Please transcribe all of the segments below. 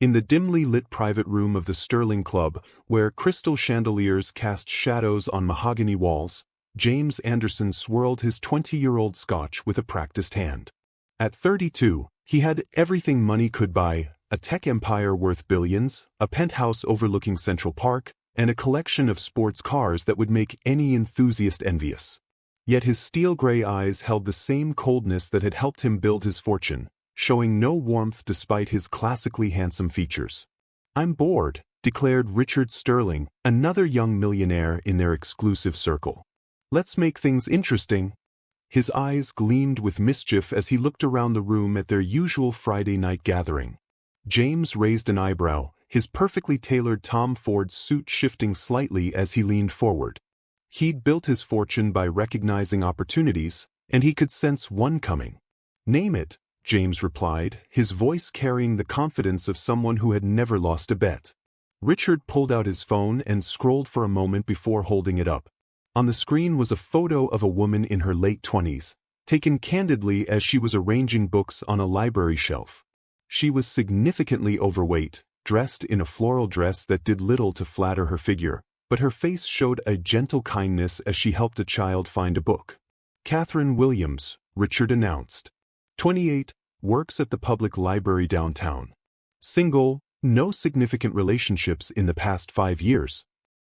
In the dimly lit private room of the Sterling Club, where crystal chandeliers cast shadows on mahogany walls, James Anderson swirled his 20-year-old scotch with a practiced hand. At 32, he had everything money could buy: a tech empire worth billions, a penthouse overlooking Central Park, and a collection of sports cars that would make any enthusiast envious. Yet his steel-gray eyes held the same coldness that had helped him build his fortune, showing no warmth despite his classically handsome features. "I'm bored," declared Richard Sterling, another young millionaire in their exclusive circle. "Let's make things interesting." His eyes gleamed with mischief as he looked around the room at their usual Friday night gathering. James raised an eyebrow, his perfectly tailored Tom Ford suit shifting slightly as he leaned forward. He'd built his fortune by recognizing opportunities, and he could sense one coming. "Name it," James replied, his voice carrying the confidence of someone who had never lost a bet. Richard pulled out his phone and scrolled for a moment before holding it up. On the screen was a photo of a woman in her late 20s, taken candidly as she was arranging books on a library shelf. She was significantly overweight, dressed in a floral dress that did little to flatter her figure, but her face showed a gentle kindness as she helped a child find a book. "Catherine Williams," Richard announced. 28, works at the public library downtown. Single, no significant relationships in the past 5 years.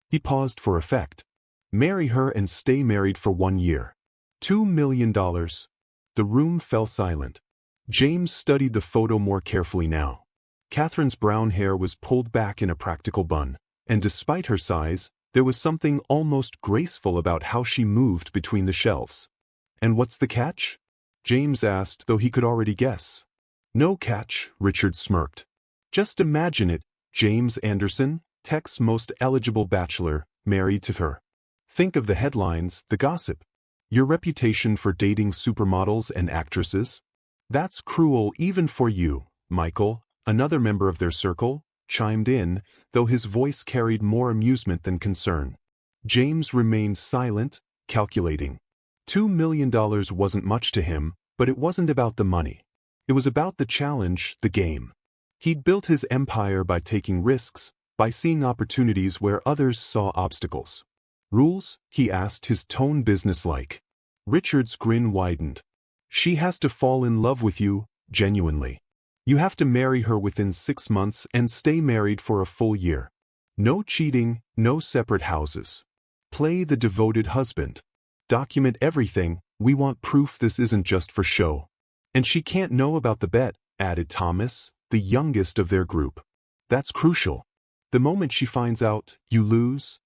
He paused for effect. "Marry her and stay married for 1 year. $2 million. The room fell silent. James studied the photo more carefully now. Catherine's brown hair was pulled back in a practical bun, and despite her size, there was something almost graceful about how she moved between the shelves. "And what's the catch?" James asked, though he could already guess. "No catch," Richard smirked. "Just imagine it, James Anderson, tech's most eligible bachelor, married to her. Think of the headlines, the gossip. Your reputation for dating supermodels and actresses. That's cruel even for you, Michael," another member of their circle, chimed in, though his voice carried more amusement than concern. James remained silent, calculating. $2 million wasn't much to him, but it wasn't about the money. It was about the challenge, the game. He'd built his empire by taking risks, by seeing opportunities where others saw obstacles. "Rules?" he asked, his tone businesslike. Richard's grin widened. "She has to fall in love with you, genuinely. You have to marry her within 6 months and stay married for a full year. No cheating, no separate houses. Play the devoted husband. Document everything. We want proof this isn't just for show. And she can't know about the bet," added Thomas, the youngest of their group. "That's crucial. The moment she finds out, you lose."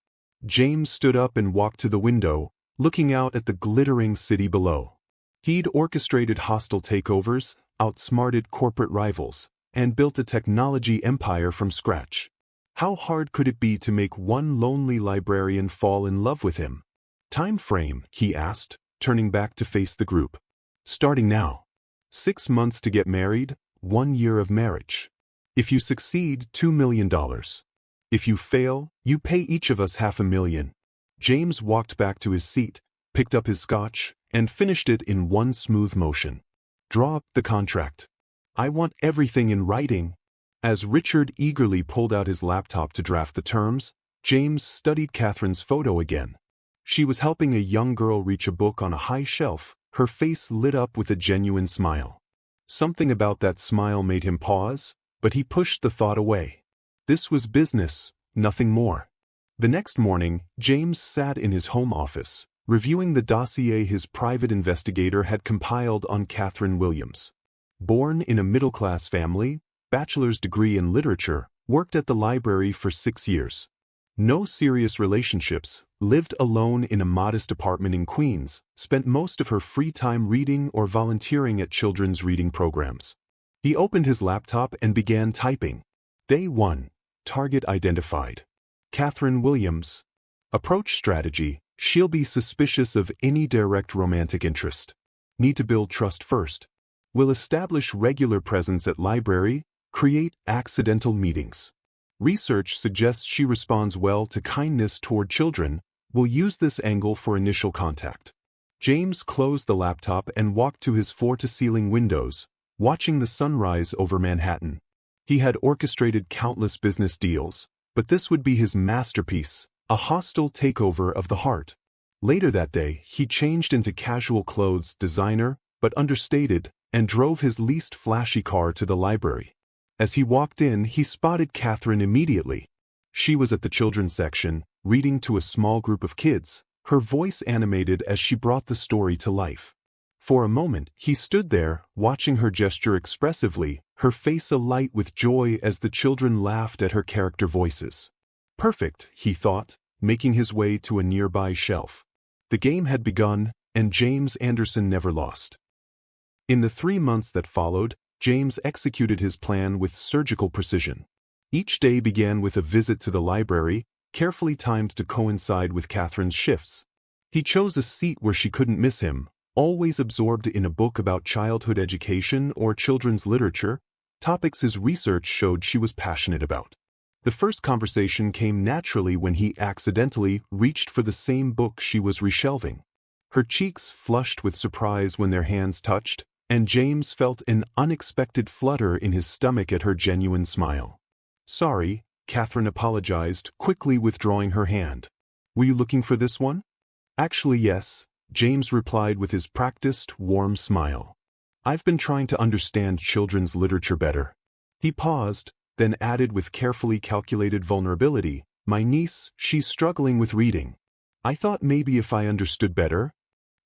James stood up and walked to the window, looking out at the glittering city below. He'd orchestrated hostile takeovers, outsmarted corporate rivals, and built a technology empire from scratch. How hard could it be to make one lonely librarian fall in love with him? "Time frame?" he asked, turning back to face the group. "Starting now. 6 months to get married, 1 year of marriage. If you succeed, $2 million. If you fail, you pay each of us $500,000. James walked back to his seat, picked up his scotch, and finished it in one smooth motion. "Draw up the contract. I want everything in writing." As Richard eagerly pulled out his laptop to draft the terms, James studied Catherine's photo again. She was helping a young girl reach a book on a high shelf, her face lit up with a genuine smile. Something about that smile made him pause, but he pushed the thought away. This was business, nothing more. The next morning, James sat in his home office, reviewing the dossier his private investigator had compiled on Catherine Williams. Born in a middle-class family, bachelor's degree in literature, worked at the library for 6 years. No serious relationships, lived alone in a modest apartment in Queens, spent most of her free time reading or volunteering at children's reading programs. He opened his laptop and began typing. Day 1. Target identified. Catherine Williams. Approach strategy. She'll be suspicious of any direct romantic interest. Need to build trust first. Will establish regular presence at library, create accidental meetings. Research suggests she responds well to kindness toward children. We'll use this angle for initial contact. James closed the laptop and walked to his floor-to-ceiling windows, watching the sunrise over Manhattan. He had orchestrated countless business deals, but this would be his masterpiece, a hostile takeover of the heart. Later that day, he changed into casual clothes, designer, but understated, and drove his least flashy car to the library. As he walked in, he spotted Catherine immediately. She was at the children's section, reading to a small group of kids, her voice animated as she brought the story to life. For a moment, he stood there, watching her gesture expressively, her face alight with joy as the children laughed at her character voices. Perfect, he thought, making his way to a nearby shelf. The game had begun, and James Anderson never lost. In the 3 months that followed, James executed his plan with surgical precision. Each day began with a visit to the library, carefully timed to coincide with Catherine's shifts. He chose a seat where she couldn't miss him, always absorbed in a book about childhood education or children's literature, topics his research showed she was passionate about. The first conversation came naturally when he accidentally reached for the same book she was reshelving. Her cheeks flushed with surprise when their hands touched, and James felt an unexpected flutter in his stomach at her genuine smile. "Sorry," Catherine apologized, quickly withdrawing her hand. "Were you looking for this one?" "Actually, yes," James replied with his practiced, warm smile. "I've been trying to understand children's literature better." He paused, then added with carefully calculated vulnerability, "My niece, she's struggling with reading. I thought maybe if I understood better."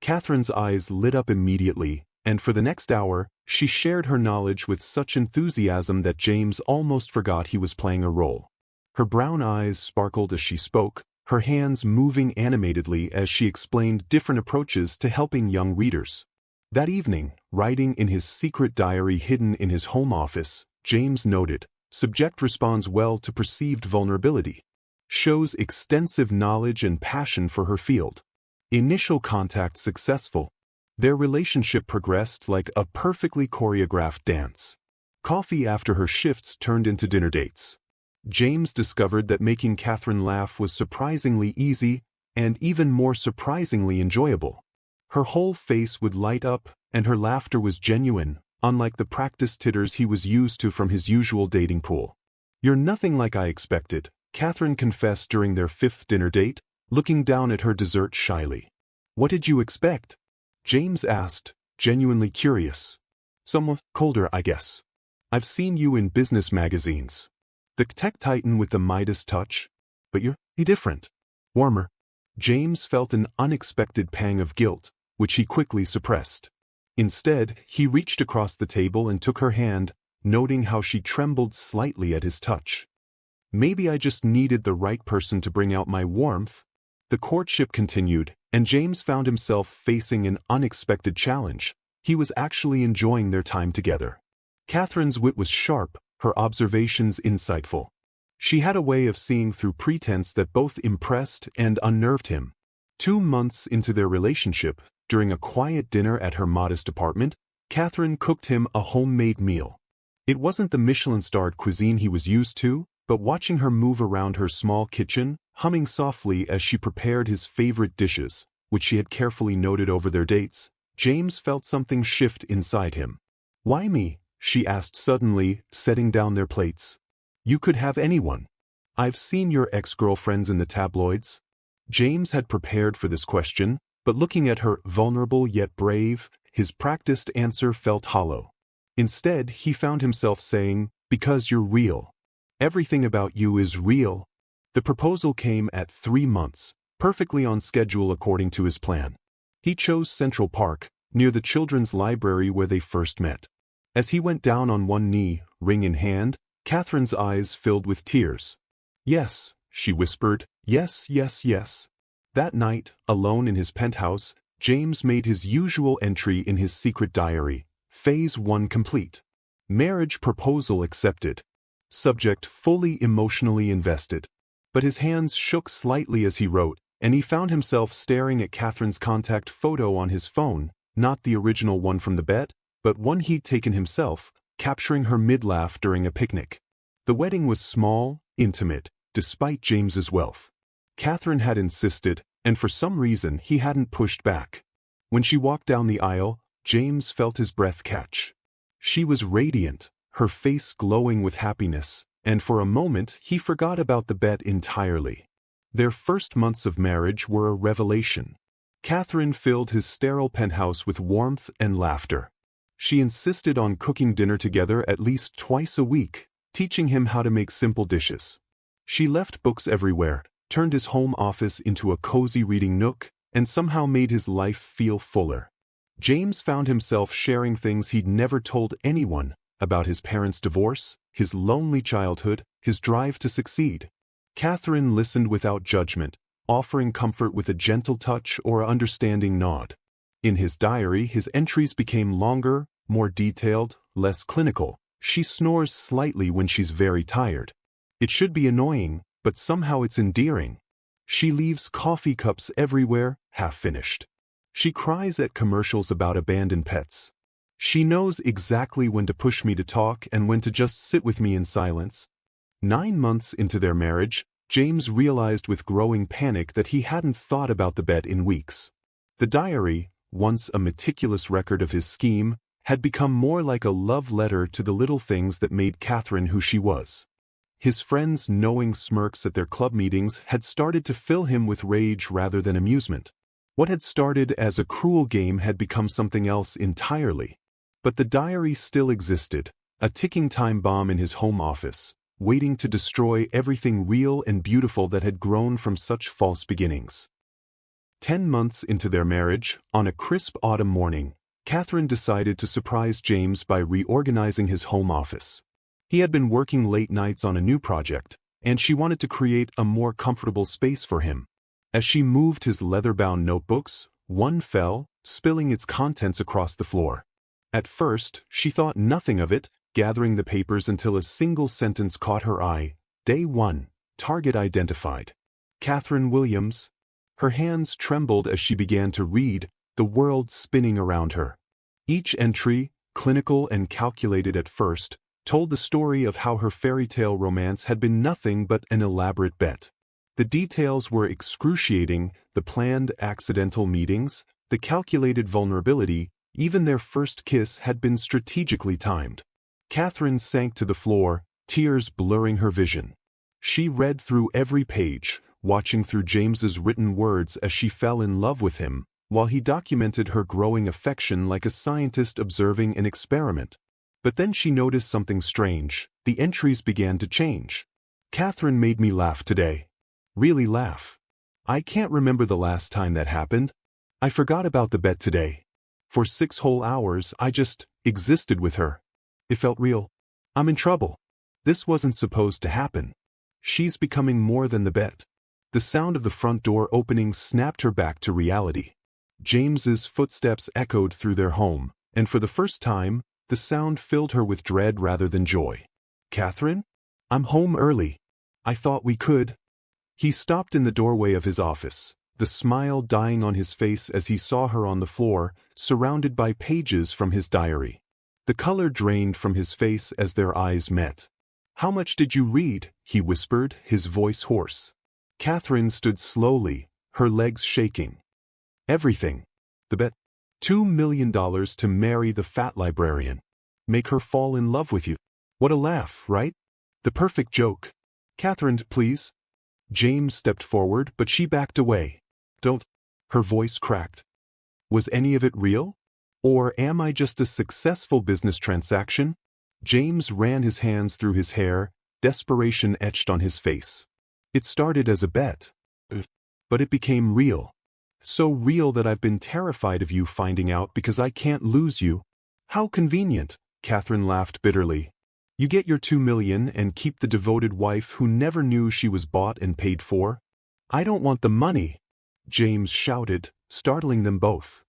Catherine's eyes lit up immediately, and for the next hour, she shared her knowledge with such enthusiasm that James almost forgot he was playing a role. Her brown eyes sparkled as she spoke, her hands moving animatedly as she explained different approaches to helping young readers. That evening, writing in his secret diary hidden in his home office, James noted, "Subject responds well to perceived vulnerability. Shows extensive knowledge and passion for her field. Initial contact successful." Their relationship progressed like a perfectly choreographed dance. Coffee after her shifts turned into dinner dates. James discovered that making Catherine laugh was surprisingly easy and even more surprisingly enjoyable. Her whole face would light up, and her laughter was genuine, unlike the practiced titters he was used to from his usual dating pool. "You're nothing like I expected," Catherine confessed during their 5th dinner date, looking down at her dessert shyly. "What did you expect?" James asked, genuinely curious. "Somewhat colder, I guess. I've seen you in business magazines. The tech titan with the Midas touch. But you're different. Warmer." James felt an unexpected pang of guilt, which he quickly suppressed. Instead, he reached across the table and took her hand, noting how she trembled slightly at his touch. "Maybe I just needed the right person to bring out my warmth." The courtship continued, and James found himself facing an unexpected challenge. He was actually enjoying their time together. Catherine's wit was sharp, her observations insightful. She had a way of seeing through pretense that both impressed and unnerved him. 2 months into their relationship, during a quiet dinner at her modest apartment, Catherine cooked him a homemade meal. It wasn't the Michelin-starred cuisine he was used to, but watching her move around her small kitchen, humming softly as she prepared his favorite dishes, which she had carefully noted over their dates, James felt something shift inside him. "Why me?" she asked suddenly, setting down their plates. "You could have anyone. I've seen your ex-girlfriends in the tabloids." James had prepared for this question, but looking at her vulnerable yet brave, his practiced answer felt hollow. Instead, he found himself saying, "Because you're real. Everything about you is real." The proposal came at 3 months, perfectly on schedule according to his plan. He chose Central Park, near the children's library where they first met. As he went down on one knee, ring in hand, Catherine's eyes filled with tears. "Yes," she whispered, "yes, yes, yes." That night, alone in his penthouse, James made his usual entry in his secret diary, Phase 1 complete. Marriage proposal accepted. Subject fully emotionally invested. But his hands shook slightly as he wrote, and he found himself staring at Catherine's contact photo on his phone, not the original one from the bet, but one he'd taken himself, capturing her mid-laugh during a picnic. The wedding was small, intimate, despite James's wealth. Catherine had insisted, and for some reason he hadn't pushed back. When she walked down the aisle, James felt his breath catch. She was radiant, her face glowing with happiness, and for a moment he forgot about the bet entirely. Their first months of marriage were a revelation. Catherine filled his sterile penthouse with warmth and laughter. She insisted on cooking dinner together at least twice a week, teaching him how to make simple dishes. She left books everywhere, turned his home office into a cozy reading nook, and somehow made his life feel fuller. James found himself sharing things he'd never told anyone about his parents' divorce, his lonely childhood, his drive to succeed. Catherine listened without judgment, offering comfort with a gentle touch or an understanding nod. In his diary, his entries became longer, more detailed, less clinical. She snores slightly when she's very tired. It should be annoying, but somehow it's endearing. She leaves coffee cups everywhere, half-finished. She cries at commercials about abandoned pets. She knows exactly when to push me to talk and when to just sit with me in silence. 9 months into their marriage, James realized with growing panic that he hadn't thought about the bet in weeks. The diary, once a meticulous record of his scheme, had become more like a love letter to the little things that made Catherine who she was. His friends' knowing smirks at their club meetings had started to fill him with rage rather than amusement. What had started as a cruel game had become something else entirely. But the diary still existed, a ticking time bomb in his home office, waiting to destroy everything real and beautiful that had grown from such false beginnings. 10 months into their marriage, on a crisp autumn morning, Catherine decided to surprise James by reorganizing his home office. He had been working late nights on a new project, and she wanted to create a more comfortable space for him. As she moved his leather-bound notebooks, one fell, spilling its contents across the floor. At first, she thought nothing of it, gathering the papers until a single sentence caught her eye. Day 1, target identified. Catherine Williams. Her hands trembled as she began to read, the world spinning around her. Each entry, clinical and calculated at first, told the story of how her fairy tale romance had been nothing but an elaborate bet. The details were excruciating, the planned accidental meetings, the calculated vulnerability, even their first kiss had been strategically timed. Catherine sank to the floor, tears blurring her vision. She read through every page, watching through James's written words as she fell in love with him, while he documented her growing affection like a scientist observing an experiment. But then she noticed something strange. The entries began to change. Catherine made me laugh today. Really laugh. I can't remember the last time that happened. I forgot about the bet today. For 6 whole hours, I just existed with her. It felt real. I'm in trouble. This wasn't supposed to happen. She's becoming more than the bet. The sound of the front door opening snapped her back to reality. James's footsteps echoed through their home, and for the first time, the sound filled her with dread rather than joy. Catherine? I'm home early. I thought we could. He stopped in the doorway of his office, the smile dying on his face as he saw her on the floor, surrounded by pages from his diary. The color drained from his face as their eyes met. How much did you read? He whispered, his voice hoarse. Catherine stood slowly, her legs shaking. Everything. The bet. $2 million to marry the fat librarian. Make her fall in love with you. What a laugh, right? The perfect joke. Catherine, please. James stepped forward, but she backed away. Don't. Her voice cracked. Was any of it real? Or am I just a successful business transaction? James ran his hands through his hair, desperation etched on his face. It started as a bet. But it became real. So real that I've been terrified of you finding out because I can't lose you. How convenient, Catherine laughed bitterly. You get your $2 million and keep the devoted wife who never knew she was bought and paid for. I don't want the money, James shouted, startling them both.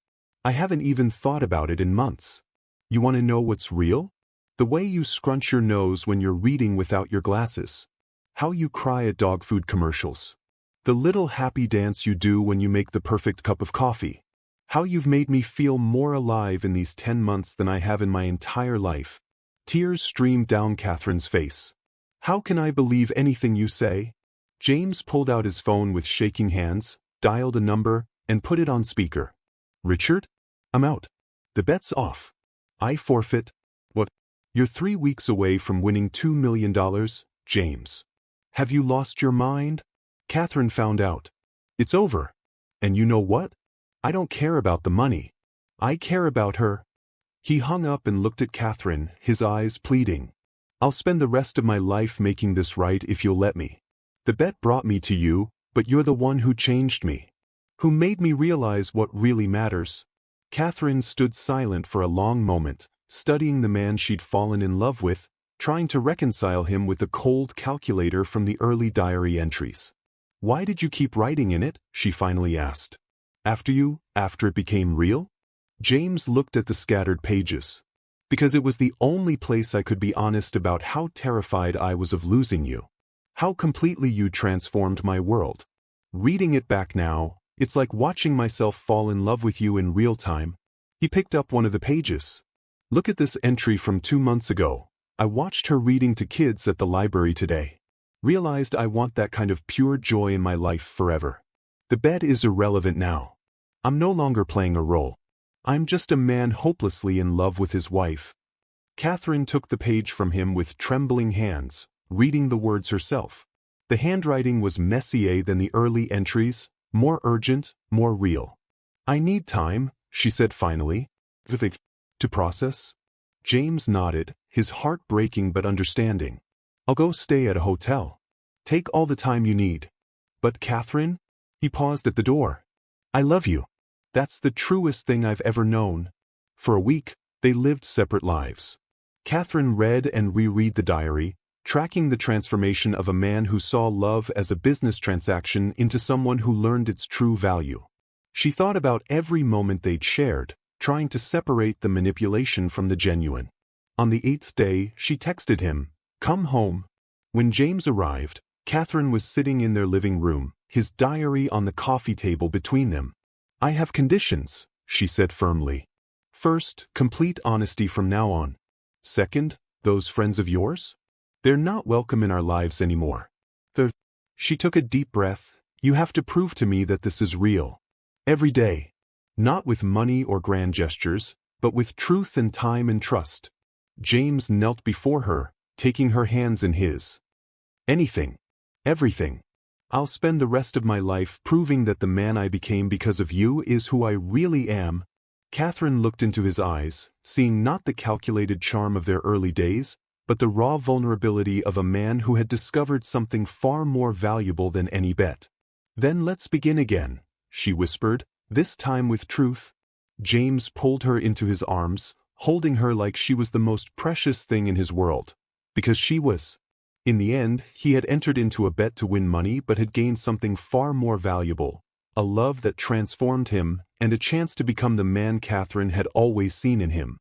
I haven't even thought about it in months. You want to know what's real? The way you scrunch your nose when you're reading without your glasses. How you cry at dog food commercials. The little happy dance you do when you make the perfect cup of coffee. How you've made me feel more alive in these 10 months than I have in my entire life. Tears streamed down Catherine's face. How can I believe anything you say? James pulled out his phone with shaking hands, dialed a number, and put it on speaker. Richard? I'm out. The bet's off. I forfeit. What? You're 3 weeks away from winning $2 million, James. Have you lost your mind? Catherine found out. It's over. And you know what? I don't care about the money. I care about her. He hung up and looked at Catherine, his eyes pleading. I'll spend the rest of my life making this right if you'll let me. The bet brought me to you, but you're the one who changed me. Who made me realize what really matters. Catherine stood silent for a long moment, studying the man she'd fallen in love with, trying to reconcile him with the cold calculator from the early diary entries. Why did you keep writing in it? She finally asked. After it became real? James looked at the scattered pages. Because it was the only place I could be honest about how terrified I was of losing you. How completely you transformed my world. Reading it back now, it's like watching myself fall in love with you in real time. He picked up one of the pages. Look at this entry from 2 months ago. I watched her reading to kids at the library today. Realized I want that kind of pure joy in my life forever. The bet is irrelevant now. I'm no longer playing a role. I'm just a man hopelessly in love with his wife. Catherine took the page from him with trembling hands, reading the words herself. The handwriting was messier than the early entries, more urgent, more real. I need time, she said finally. To process? James nodded, his heart breaking but understanding. I'll go stay at a hotel. Take all the time you need. But Catherine? He paused at the door. I love you. That's the truest thing I've ever known. For a week, they lived separate lives. Catherine read and reread the diary, tracking the transformation of a man who saw love as a business transaction into someone who learned its true value. She thought about every moment they'd shared, trying to separate the manipulation from the genuine. On the 8th day, she texted him, "Come home." When James arrived, Catherine was sitting in their living room, his diary on the coffee table between them. I have conditions, she said firmly. First, complete honesty from now on. Second, those friends of yours? They're not welcome in our lives anymore. Third, she took a deep breath, you have to prove to me that this is real. Every day. Not with money or grand gestures, but with truth and time and trust. James knelt before her, taking her hands in his. Anything. Everything. I'll spend the rest of my life proving that the man I became because of you is who I really am. Catherine looked into his eyes, seeing not the calculated charm of their early days, but the raw vulnerability of a man who had discovered something far more valuable than any bet. Then let's begin again, she whispered, this time with truth. James pulled her into his arms, holding her like she was the most precious thing in his world. Because she was. In the end, he had entered into a bet to win money but had gained something far more valuable. A love that transformed him, and a chance to become the man Catherine had always seen in him.